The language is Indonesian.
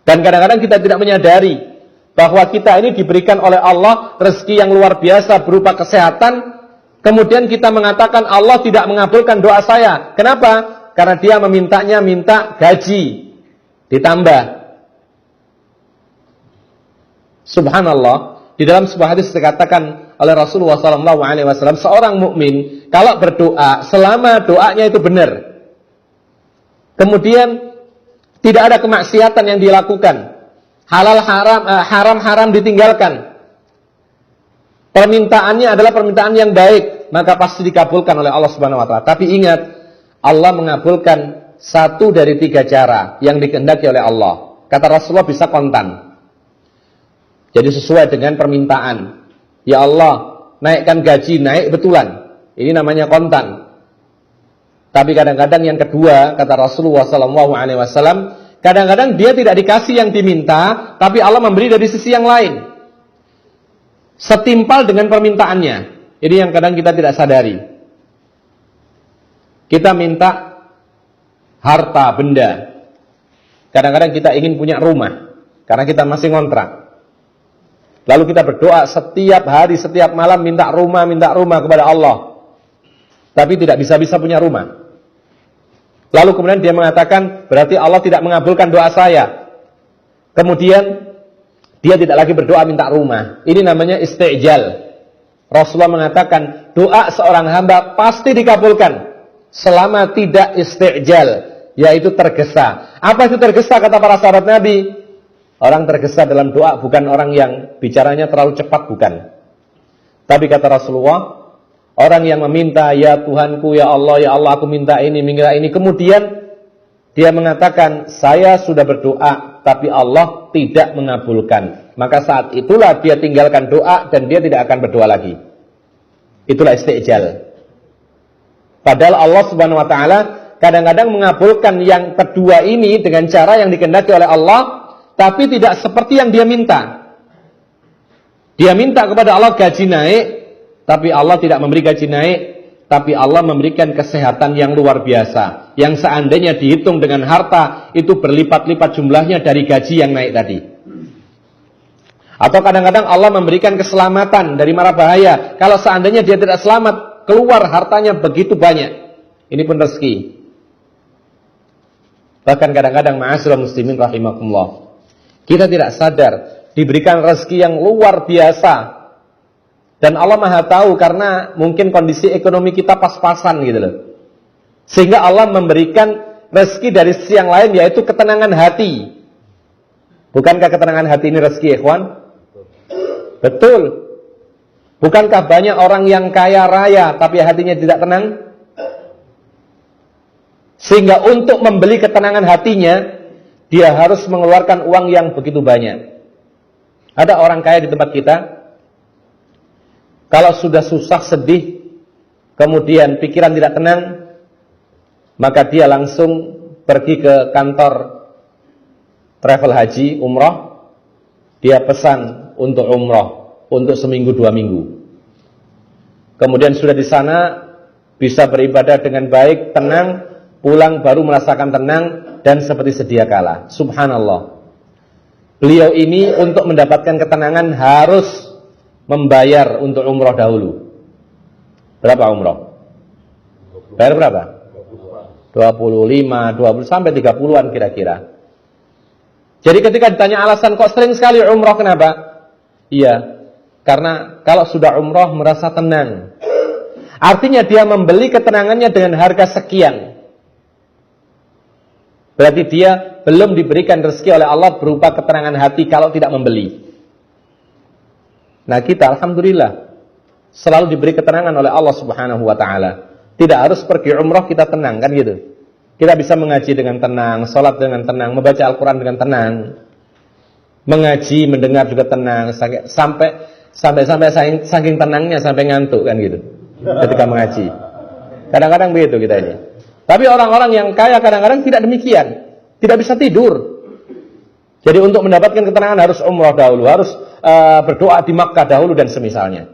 Dan kadang-kadang kita tidak menyadari bahwa kita ini diberikan oleh Allah rezeki yang luar biasa berupa kesehatan. Kemudian kita mengatakan Allah tidak mengabulkan doa saya. Kenapa? Karena dia minta gaji ditambah. Subhanallah, di dalam sebuah hadis dikatakan oleh Rasulullah SAW, seorang mukmin kalau berdoa selama doanya itu benar, kemudian tidak ada kemaksiatan yang dilakukan, haram ditinggalkan, permintaannya adalah permintaan yang baik, maka pasti dikabulkan oleh Allah Subhanahu wa taala. Tapi ingat, Allah mengabulkan satu dari 3 cara yang dikehendaki oleh Allah. Kata Rasulullah bisa kontan. Jadi sesuai dengan permintaan. Ya Allah, naikkan gaji, naik betulan. Ini namanya kontan. Tapi kadang-kadang yang kedua, kata Rasulullah SAW, kadang-kadang dia tidak dikasih yang diminta, tapi Allah memberi dari sisi yang lain. Setimpal dengan permintaannya. Ini yang kadang kita tidak sadari. Kita minta harta, benda. Kadang-kadang kita ingin punya rumah, karena kita masih ngontrak. Lalu kita berdoa setiap hari, setiap malam minta rumah kepada Allah. Tapi tidak bisa-bisa punya rumah. Lalu kemudian dia mengatakan, berarti Allah tidak mengabulkan doa saya. Kemudian dia tidak lagi berdoa minta rumah. Ini namanya isti'jal. Rasulullah mengatakan, doa seorang hamba pasti dikabulkan selama tidak isti'jal, yaitu tergesa. Apa itu tergesa kata para sahabat Nabi? Orang tergesa dalam doa bukan orang yang bicaranya terlalu cepat, bukan. Tapi kata Rasulullah, orang yang meminta, ya Tuhanku, ya Allah aku minta ini. Kemudian dia mengatakan, saya sudah berdoa, tapi Allah tidak mengabulkan. Maka saat itulah dia tinggalkan doa dan dia tidak akan berdoa lagi. Itulah isti'jal. Padahal Allah Subhanahu wa taala kadang-kadang mengabulkan yang kedua ini dengan cara yang dikehendaki oleh Allah, tapi tidak seperti yang dia minta. Dia minta kepada Allah gaji naik, tapi Allah tidak memberi gaji naik, tapi Allah memberikan kesehatan yang luar biasa, yang seandainya dihitung dengan harta itu berlipat-lipat jumlahnya dari gaji yang naik tadi. Atau kadang-kadang Allah memberikan keselamatan dari mara bahaya. Kalau seandainya dia tidak selamat, keluar hartanya begitu banyak. Ini pun rezeki. Bahkan kadang-kadang ma'asyiral muslimin rahimakumullah, kita tidak sadar diberikan rezeki yang luar biasa. Dan Allah Maha tahu karena mungkin kondisi ekonomi kita pas-pasan gitu loh. Sehingga Allah memberikan rezeki dari sisi yang lain, yaitu ketenangan hati. Bukankah ketenangan hati ini rezeki, ikhwan? Betul. Bukankah banyak orang yang kaya raya tapi hatinya tidak tenang? Sehingga untuk membeli ketenangan hatinya, dia harus mengeluarkan uang yang begitu banyak. Ada orang kaya di tempat kita, kalau sudah susah, sedih, kemudian pikiran tidak tenang, maka dia langsung pergi ke kantor travel haji, umrah. Dia pesan untuk umrah, untuk seminggu 2 minggu. Kemudian sudah di sana, bisa beribadah dengan baik, tenang, pulang baru merasakan tenang, dan seperti sedia kala. Subhanallah. Beliau ini untuk mendapatkan ketenangan harus membayar untuk umrah dahulu. Berapa umrah? Bayar berapa? 25, 20 sampai 30-an kira-kira. Jadi ketika ditanya alasan, kok sering sekali umrah, kenapa? Iya, karena kalau sudah umrah merasa tenang. Artinya dia membeli ketenangannya dengan harga sekian. Berarti dia belum diberikan rezeki oleh Allah berupa ketenangan hati kalau tidak membeli. Nah kita alhamdulillah selalu diberi ketenangan oleh Allah Subhanahu wa taala. Tidak harus pergi umrah kita tenang, kan gitu. Kita bisa mengaji dengan tenang, sholat dengan tenang, membaca Al-Quran dengan tenang, mengaji, mendengar juga tenang, sampai saking tenangnya sampai ngantuk, kan gitu ketika mengaji. Kadang-kadang begitu kita ini. Tapi orang-orang yang kaya kadang-kadang tidak demikian, tidak bisa tidur. Jadi untuk mendapatkan ketenangan harus umrah dahulu, harus berdoa di Makkah dahulu dan semisalnya.